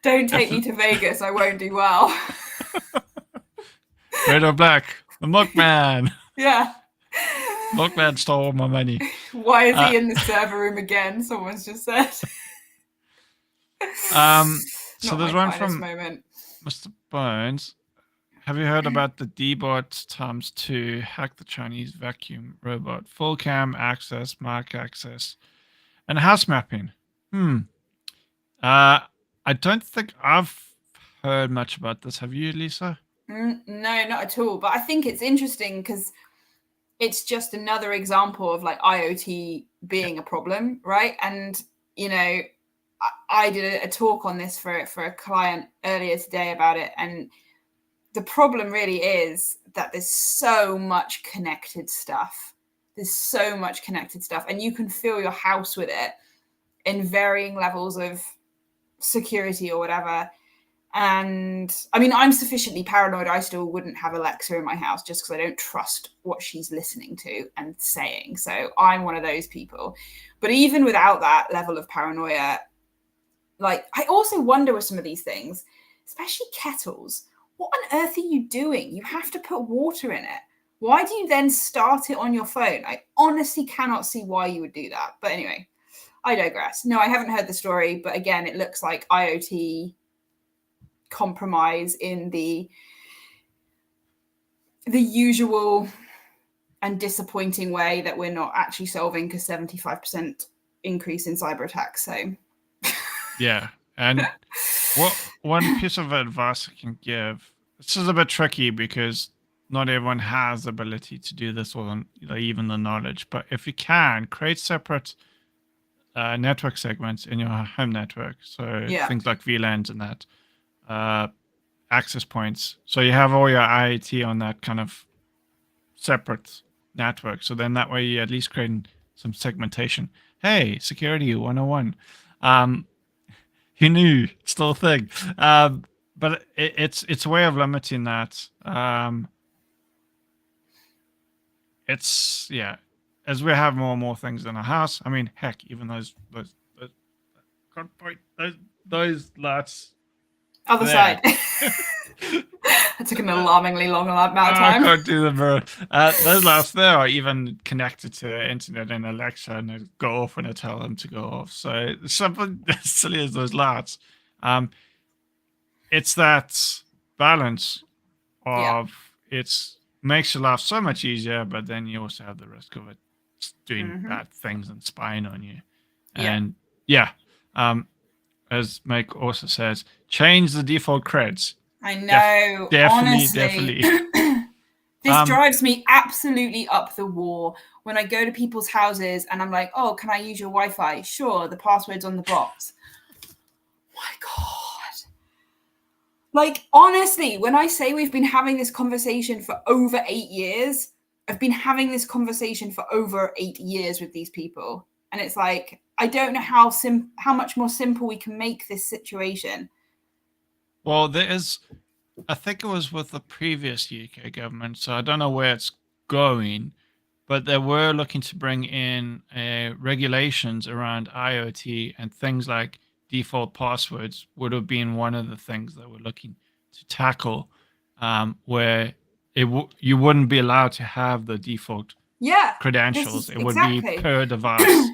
don't take me to Vegas. I won't do well. Red or black? The milkman. Yeah. Milkman stole all my money. Why is he in the server room again? Someone's just said. So there's one from Mr. Bones. Have you heard about the D-bot ×2 hack the Chinese vacuum robot? Full cam access, mark access, and house mapping. I don't think I've heard much about this. Have you, Lisa? No, not at all. But I think it's interesting because it's just another example of like IoT being a problem, right? And, you know, I did a talk on this for a client earlier today about it. And the problem really is that there's so much connected stuff. And you can fill your house with it in varying levels of security or whatever. And I mean, I'm sufficiently paranoid. I still wouldn't have Alexa in my house just because I don't trust what she's listening to and saying. So I'm one of those people. But even without that level of paranoia, like I also wonder with some of these things, especially kettles, what on earth are you doing? You have to put water in it. Why do you then start it on your phone? I honestly cannot see why you would do that. But anyway, I digress. No, I haven't heard the story. But again, it looks like IoT compromise in the usual and disappointing way that we're not actually solving, because 75% increase in cyber attacks. So yeah. And one piece of advice I can give, this is a bit tricky because not everyone has the ability to do this or even the knowledge, but if you can, create separate network segments in your home network. So things like VLANs and that. Access points. So you have all your IoT on that kind of separate network. So then that way you at least create some segmentation. Hey, security 101. Who knew? Still a thing. But it's a way of limiting that. It's as we have more and more things in our house. I mean, heck, even those lights. Other side. It took an alarmingly long amount of time. I can't do them, bro. Those lights there are even connected to the internet and Alexa, and they go off when I tell them to go off. So something as silly as those lights. It's that balance of it makes your life so much easier, but then you also have the risk of it doing bad things and spying on you. And as Mike also says, change the default creds. I know. Definitely. This drives me absolutely up the wall when I go to people's houses and I'm like, oh, can I use your Wi-Fi? Sure, the password's on the box. My God. Like, honestly, when I say we've been having this conversation for over 8 years, I've been having this conversation for over 8 years with these people. And it's like, I don't know how much more simple we can make this situation. Well, there is I think it was with the previous UK government, so I don't know where it's going, but they were looking to bring in regulations around IoT, and things like default passwords would have been one of the things that we're looking to tackle, where you wouldn't be allowed to have the default Yeah, this credentials. is It would be exactly. per device.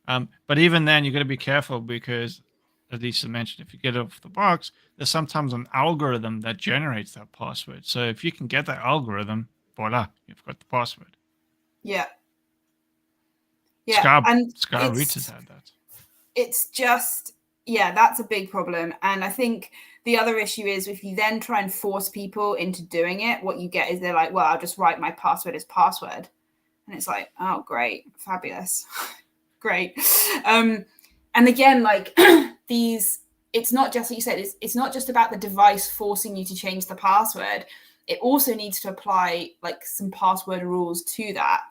But even then, you got to be careful because, as Lisa mentioned, if you get it off the box, there's sometimes an algorithm that generates that password. So if you can get that algorithm, voila, you've got the password. Yeah. Yeah. Scar And Scar Rooters had that. it's just, yeah, that's a big problem. And I think the other issue is if you then try and force people into doing it, what you get is they're like, well, I'll just write my password as password. And it's like, oh, great, fabulous, great. And again, like these, it's not just like you said, it's not just about the device forcing you to change the password. It also needs to apply like some password rules to that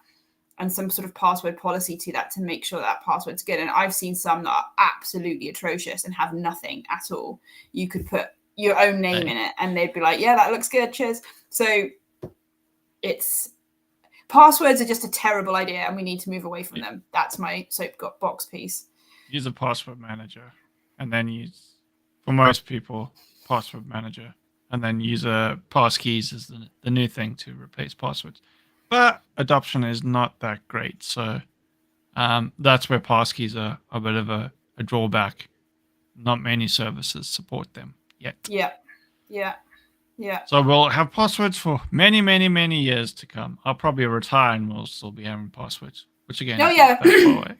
and some sort of password policy to that to make sure that password's good. And I've seen some that are absolutely atrocious and have nothing at all. You could put your own name in it and they'd be like, yeah, that looks good, cheers. So it's, passwords are just a terrible idea and we need to move away from them. That's my soapbox piece. Use a password manager, and then use, for most people, password manager, and then use a passkeys as the new thing to replace passwords. But adoption is not that great, so that's where passkeys are a bit of a drawback. Not many services support them yet. Yeah, yeah, yeah. So we'll have passwords for many, many, many years to come. I'll probably retire and we'll still be having passwords, which again, oh, is yeah. not that far away.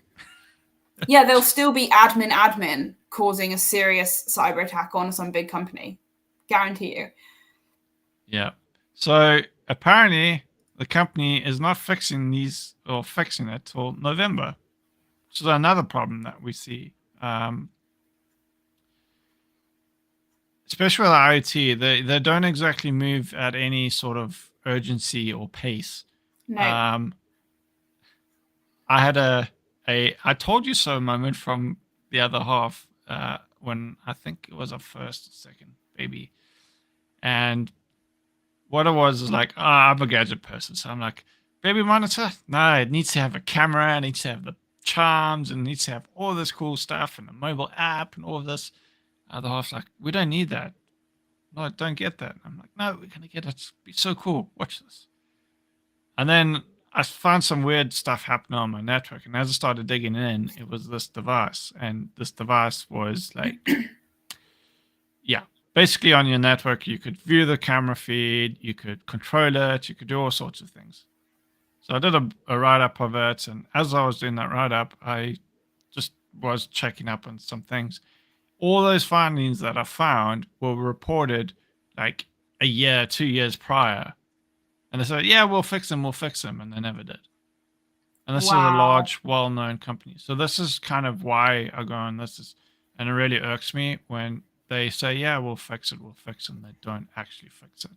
Yeah, there'll still be admin causing a serious cyber attack on some big company. Guarantee you. Yeah. So apparently the company is not fixing these or fixing it till November, which is another problem that we see. Especially with IoT, they don't exactly move at any sort of urgency or pace. No. I had a I told you so moment from the other half when I think it was our first or second baby. And what it was is like, I'm a gadget person. So I'm like, baby monitor? No, it needs to have a camera, it needs to have the charms, and it needs to have all this cool stuff and a mobile app and all of this. The half's like, we don't need that. No, don't get that. I'm like, no, we're going to get it. It'll be so cool. Watch this. And then I found some weird stuff happening on my network. And as I started digging in, it was this device. And this device was like, yeah, basically on your network, you could view the camera feed, you could control it, you could do all sorts of things. So I did a write-up of it. And as I was doing that write-up, I just was checking up on some things. All those findings that I found were reported like a year, 2 years prior. And they said, yeah, we'll fix them. And they never did. And this is a large, well-known company. So this is kind of why I go on this. And it really irks me when they say, yeah, we'll fix it. And they don't actually fix it.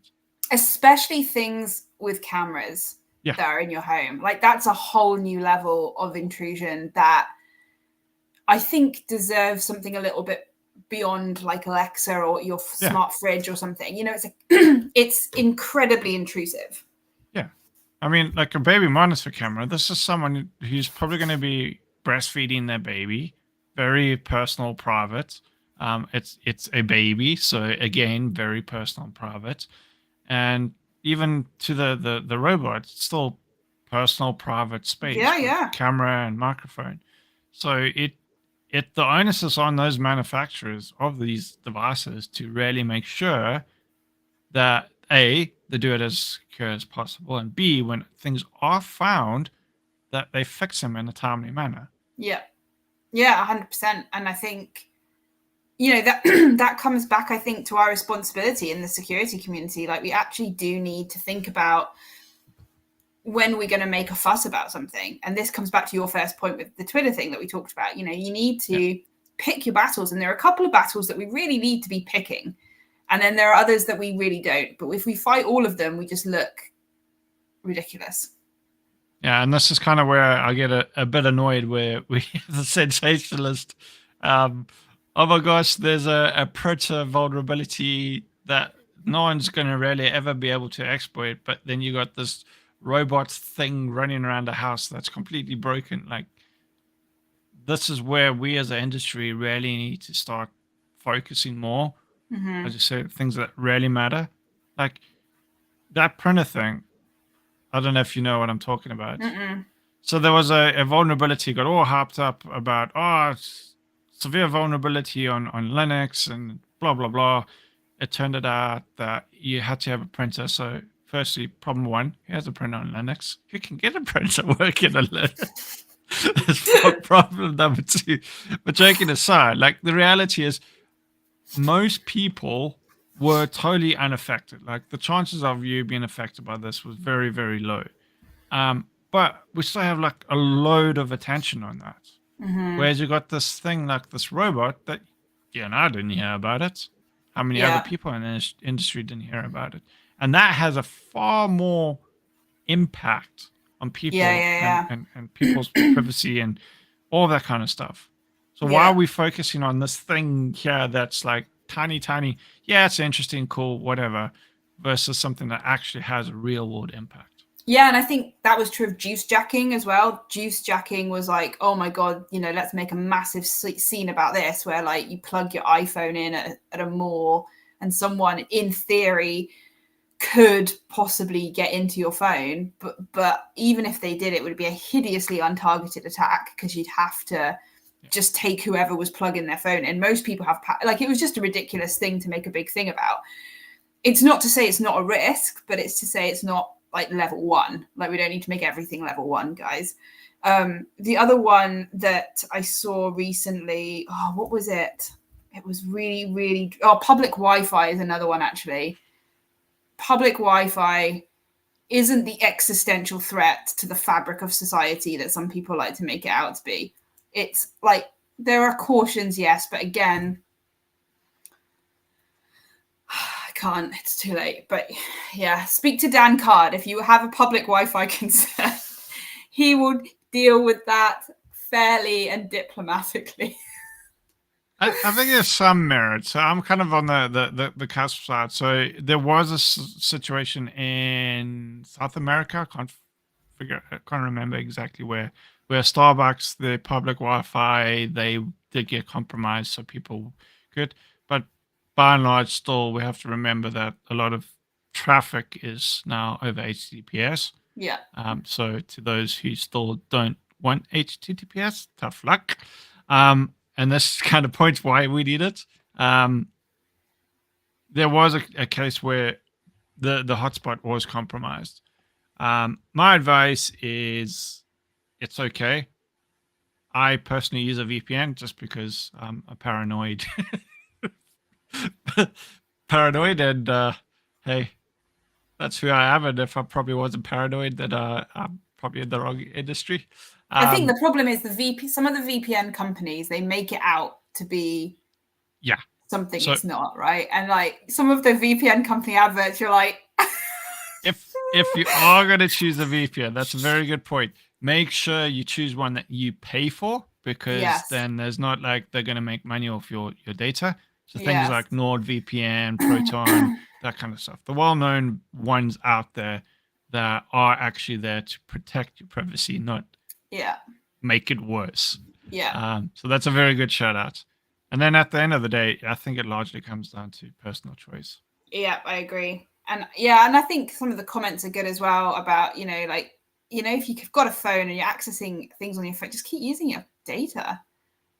Especially things with cameras that are in your home. Like that's a whole new level of intrusion that I think deserves something a little bit beyond like Alexa or your smart fridge or something. You know, it's it's incredibly intrusive. Yeah. I mean, like a baby monitor camera, this is someone who's probably going to be breastfeeding their baby, very personal, private. It's a baby, so again, very personal and private. And even to the robot, it's still personal, private space. Yeah. Camera and microphone. So the onus is on those manufacturers of these devices to really make sure that A, they do it as secure as possible, and B, when things are found, that they fix them in a timely manner. Yeah, 100%. And I think, you know, that that comes back, I think, to our responsibility in the security community. Like we actually do need to think about when we're going to make a fuss about something. And this comes back to your first point with the Twitter thing that we talked about. You know, you need to pick your battles. And there are a couple of battles that we really need to be picking. And then there are others that we really don't. But if we fight all of them, we just look ridiculous. Yeah, and this is kind of where I get a bit annoyed where we have the sensationalist. Oh my gosh, there's a Proto vulnerability that no one's going to really ever be able to exploit. But then you got this robot thing running around the house that's completely broken. Like, this is where we as an industry really need to start focusing more. As you said, things that really matter. Like that printer thing. I don't know if you know what I'm talking about. So there was a vulnerability, got all harped up about, severe vulnerability on Linux and blah, blah, blah. It turned out that you had to have a printer. So firstly, problem one, here's a printer on Linux. You can get a printer working on Linux. That's problem number two. But joking aside, like the reality is most people were totally unaffected. Like the chances of you being affected by this was very, very low. But we still have like a load of attention on that. Whereas you got this thing like this robot that you and I didn't hear about it. How many other people in the industry didn't hear about it? And that has a far more impact on people and people's privacy and all that kind of stuff. So why are we focusing on this thing here that's like tiny, yeah, it's interesting, cool, whatever, versus something that actually has a real world impact? Yeah, and I think that was true of juice jacking as well. Juice jacking was like, oh my God, let's make a massive scene about this, where like you plug your iPhone in at a mall and someone in theory could possibly get into your phone. But even if they did, it would be a hideously untargeted attack because you'd have to just take whoever was plugging their phone in. Most people have, like, it was just a ridiculous thing to make a big thing about. It's not to say it's not a risk, but it's to say it's not like level one. Like, we don't need to make everything level one, guys. The other one that I saw recently, what was it? It was really, really, public Wi-Fi is another one, actually. Public Wi-Fi isn't the existential threat to the fabric of society that some people like to make it out to be. It's like, there are cautions, yes, but again, can't, it's too late. But yeah, speak to Dan Card if you have a public Wi-Fi concern. He will deal with that fairly and diplomatically. I think there's some merit. So I'm kind of on the cusp side. So there was a situation in South America. I can't remember exactly where Starbucks, the public Wi-Fi, they did get compromised, so people could. But by and large, still, we have to remember that a lot of traffic is now over HTTPS. Yeah. So to those who still don't want HTTPS, tough luck. And this kind of points why we need it. There was a case where the hotspot was compromised. My advice is it's okay. I personally use a VPN just because I'm a paranoid. And hey, that's who I am. And if I probably wasn't paranoid, then I'm probably in the wrong industry. I think the problem is some of the VPN companies, they make it out to be something it's not, right? And like some of the VPN company adverts, you're like, if you are going to choose a VPN, that's a very good point. Make sure you choose one that you pay for, because then there's not like they're going to make money off your data. So things like NordVPN, Proton, that kind of stuff. The well-known ones out there that are actually there to protect your privacy, not make it worse. So that's a very good shout out. And then at the end of the day, I think it largely comes down to personal choice. Yeah, I agree. And I think some of the comments are good as well about, if you've got a phone and you're accessing things on your phone, just keep using your data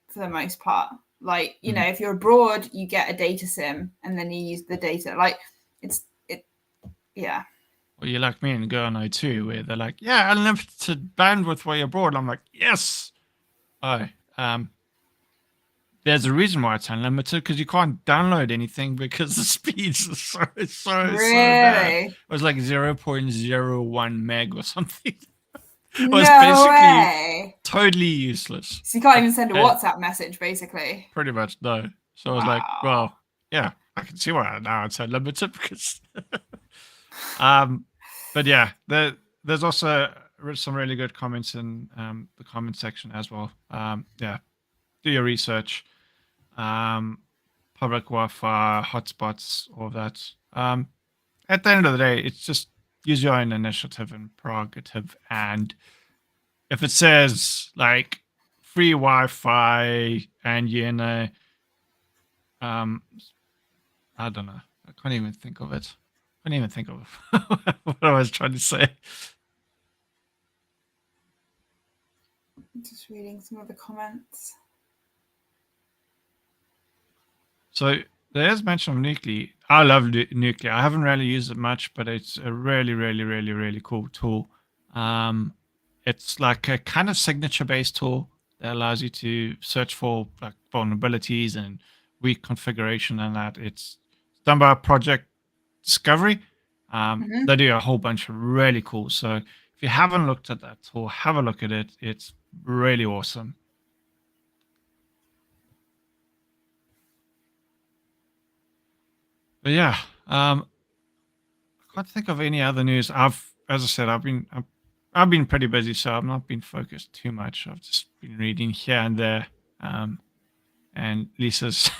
for the most part. Like, if you're abroad, you get a data SIM and then you use the data. Like, yeah. Well, you're like me and Go on O2, where they're like, yeah, unlimited bandwidth while you're abroad. I'm like, yes. There's a reason why it's unlimited, because you can't download anything because the speeds are so bad. It was like 0.01 meg or something. It was basically totally useless. So you can't even send a WhatsApp message, basically. Pretty much, no. So I was like, well, yeah, I can see why now it's unlimited, because but yeah, there's also some really good comments in the comment section as well. Do your research. Public Wi-Fi, hotspots, all of that. At the end of the day, it's just use your own initiative and prerogative. And if it says like free Wi-Fi and you're in a, um, I don't know, I can't even think of it. I can't even think of what I was trying to say. Just reading some of the comments. So there is mention of nuclear. I love nuclear. I haven't really used it much, but it's a really, really, really, really cool tool. It's like a kind of signature-based tool that allows you to search for like vulnerabilities and weak configuration and that. It's done by Project Discovery. They do a whole bunch of really cool. So if you haven't looked at that tool, have a look at it. It's really awesome. But yeah, I can't think of any other news. As I said, I've been pretty busy, so I've not been focused too much. I've just been reading here and there. And Lisa's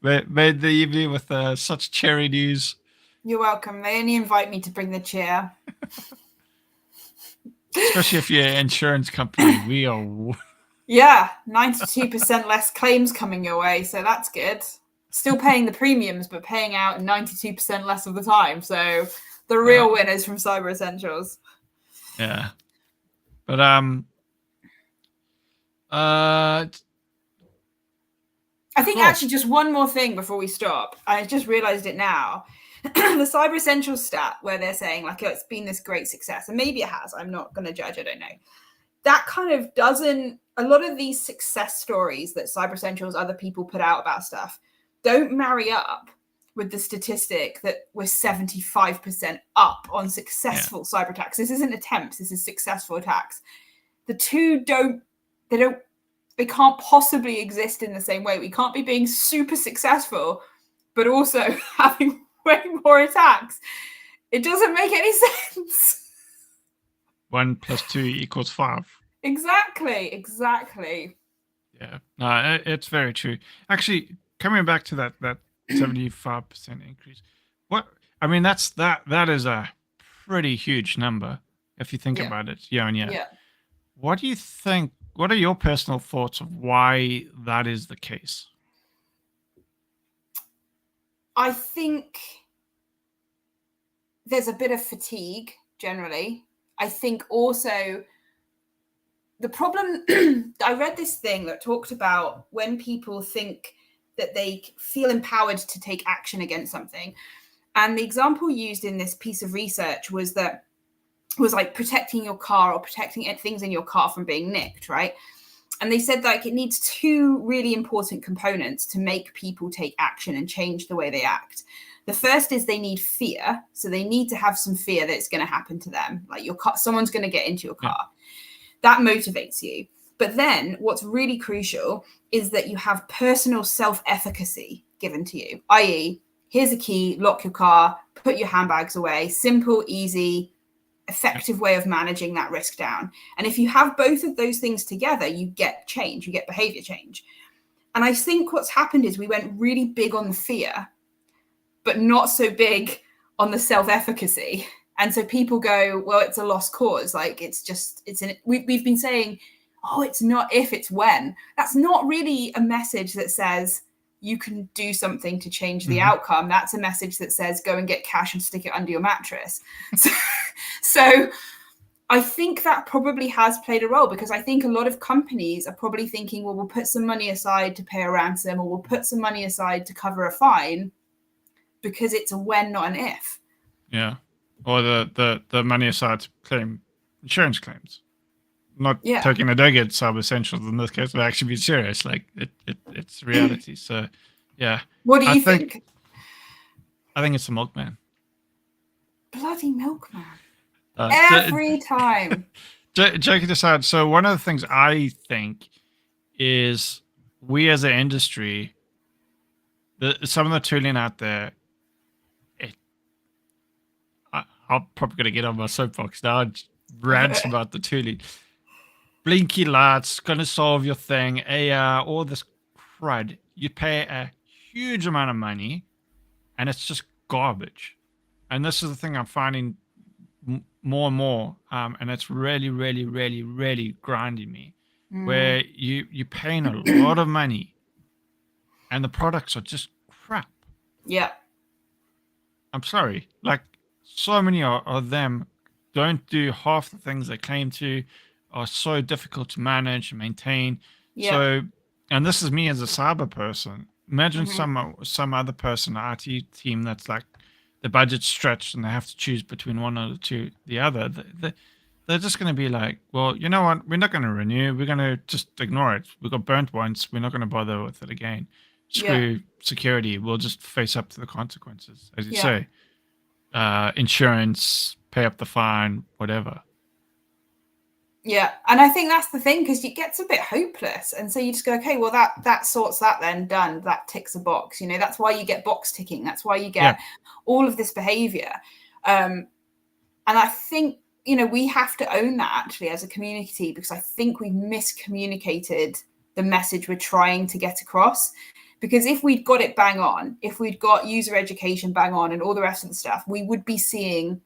made the evening with such cherry news. You're welcome. They only invite me to bring the chair. Especially if you're an insurance company. We are. Yeah, 92% less claims coming your way, so that's good. Still paying the premiums, but paying out 92% less of the time. So the real winners from Cyber Essentials. Yeah. But I think actually just one more thing before we stop. I just realized it now. The Cyber Essentials stat where they're saying like, oh, it's been this great success, and maybe it has. I'm not going to judge. I don't know. That kind of doesn't. A lot of these success stories that Cyber Essentials, other people put out about stuff, don't marry up with the statistic that we're 75% up on successful cyber attacks. This isn't attempts. This is successful attacks. The two they can't possibly exist in the same way. We can't be being super successful, but also having way more attacks. It doesn't make any sense. 1 + 2 = 5. Exactly. Yeah, no, it's very true. Actually, coming back to that 75% increase, I mean, that is a pretty huge number if you think about it year on year. Yeah. What do you think? What are your personal thoughts of why that is the case? I think there's a bit of fatigue generally. I think also the problem, I read this thing that talked about when people think that they feel empowered to take action against something. And the example used in this piece of research was like protecting your car or protecting things in your car from being nicked, right? And they said like it needs two really important components to make people take action and change the way they act. The first is they need fear. So they need to have some fear that it's going to happen to them. Like your car, someone's going to get into your car. That motivates you. But then what's really crucial is that you have personal self-efficacy given to you, i.e., here's a key, lock your car, put your handbags away, simple, easy, effective way of managing that risk down. And if you have both of those things together, you get change, you get behavior change. And I think what's happened is we went really big on the fear, but not so big on the self-efficacy. And so people go, well, it's a lost cause. Like we've been saying, oh, it's not if, it's when. That's not really a message that says you can do something to change the outcome. That's a message that says go and get cash and stick it under your mattress. So I think that probably has played a role, because I think a lot of companies are probably thinking, well, we'll put some money aside to pay a ransom, or we'll put some money aside to cover a fine, because it's a when, not an if. Yeah. Or the money aside to claim insurance claims. Not taking a dig at Cyber Essentials in this case, but actually be serious. Like it's reality. So yeah. What do you think? I think it's the milkman. Bloody milkman. Every time. Joking aside, so one of the things I think is we as an industry, some of the tooling out there, I'm probably going to get on my soapbox now and rant about the tooling. Blinky lights, going to solve your thing, AR, all this crud. You pay a huge amount of money, and it's just garbage. And this is the thing I'm finding more and more, and it's really, really, really, really grinding me, where you're paying a lot of money, and the products are just crap. Yeah. I'm sorry, like so many of them don't do half the things they claim to, are so difficult to manage and maintain. Yeah. So, and this is me as a cyber person. Imagine Mm-hmm. some other person, IT team that's like the budget's stretched and they have to choose between one or the other. They're just going to be like, well, you know what? We're not going to renew. We're going to just ignore it. We got burnt once. We're not going to bother with it again. Yeah. Screw security. We'll just face up to the consequences, as you Yeah. say. Insurance, pay up the fine, whatever. Yeah, and I think that's the thing, because it gets a bit hopeless, and so you just go, okay, well that sorts that, then done, that ticks a box. That's why you get box ticking. That's why you get all of this behavior, and I think we have to own that actually as a community, because I think we've miscommunicated the message we're trying to get across. Because if we'd got it bang on, if we'd got user education bang on and all the rest of the stuff, we would be seeing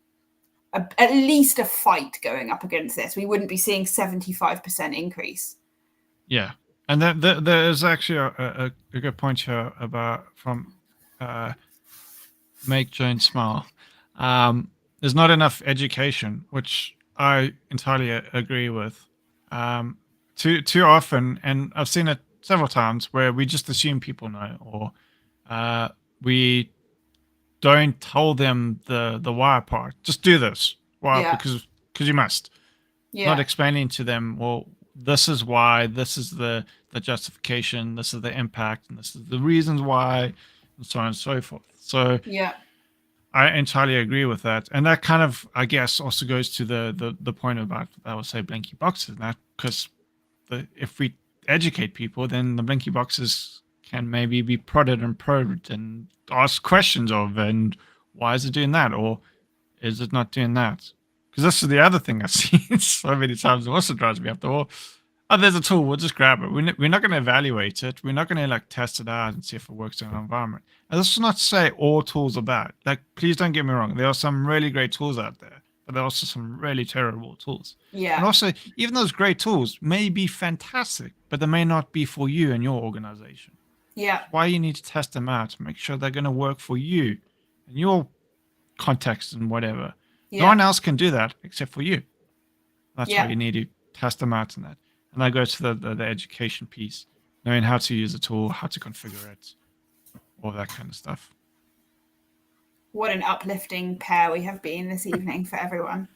at least a fight going up against this. We wouldn't be seeing 75% increase. Yeah, and there is actually a good point here about from Make Jane Smile. There's not enough education, which I entirely agree with. Too often, and I've seen it several times, where we just assume people know, or we don't tell them the why part. Just do this. Why? Yeah. Because you must. Yeah. Not explaining to them, well, this is why, this is the justification, this is the impact, and this is the reasons why, and so on and so forth. So yeah. I entirely agree with that. And that kind of, I guess, also goes to the point about, I would say, blinky boxes. That because if we educate people, then the blinky boxes can maybe be prodded and probed and asked questions of, and why is it doing that, or is it not doing that? Because this is the other thing I've seen so many times. It also drives me up the wall. Oh, there's a tool. We'll just grab it. We're not going to evaluate it. We're not going to like test it out and see if it works in our environment. And this is not to say all tools are bad. Like, please don't get me wrong. There are some really great tools out there, but there are also some really terrible tools. Yeah. And also, even those great tools may be fantastic, but they may not be for you and your organization. Yeah. That's why you need to test them out to make sure they're going to work for you and your context and whatever. Yeah. No one else can do that except for you. That's why you need to test them out in that. And that goes to the education piece, knowing how to use a tool, how to configure it, all that kind of stuff. What an uplifting pair we have been this evening for everyone.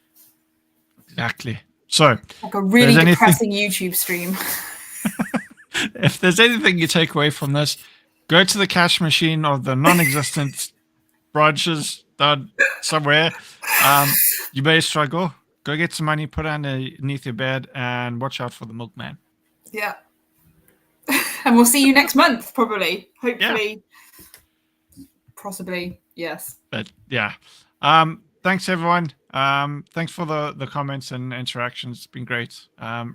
Exactly. So, like a really depressing YouTube stream. If there's anything you take away from this, go to the cash machine of the non-existent branches done somewhere. You may struggle. Go get some money, put it underneath your bed, and watch out for the milkman. Yeah. And we'll see you next month, probably. Hopefully. Yeah. Possibly. Yes. But yeah. Thanks, everyone. Thanks for the comments and interactions. It's been great.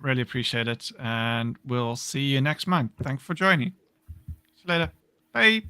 Really appreciate it. And we'll see you next month. Thanks for joining. See you later. Bye.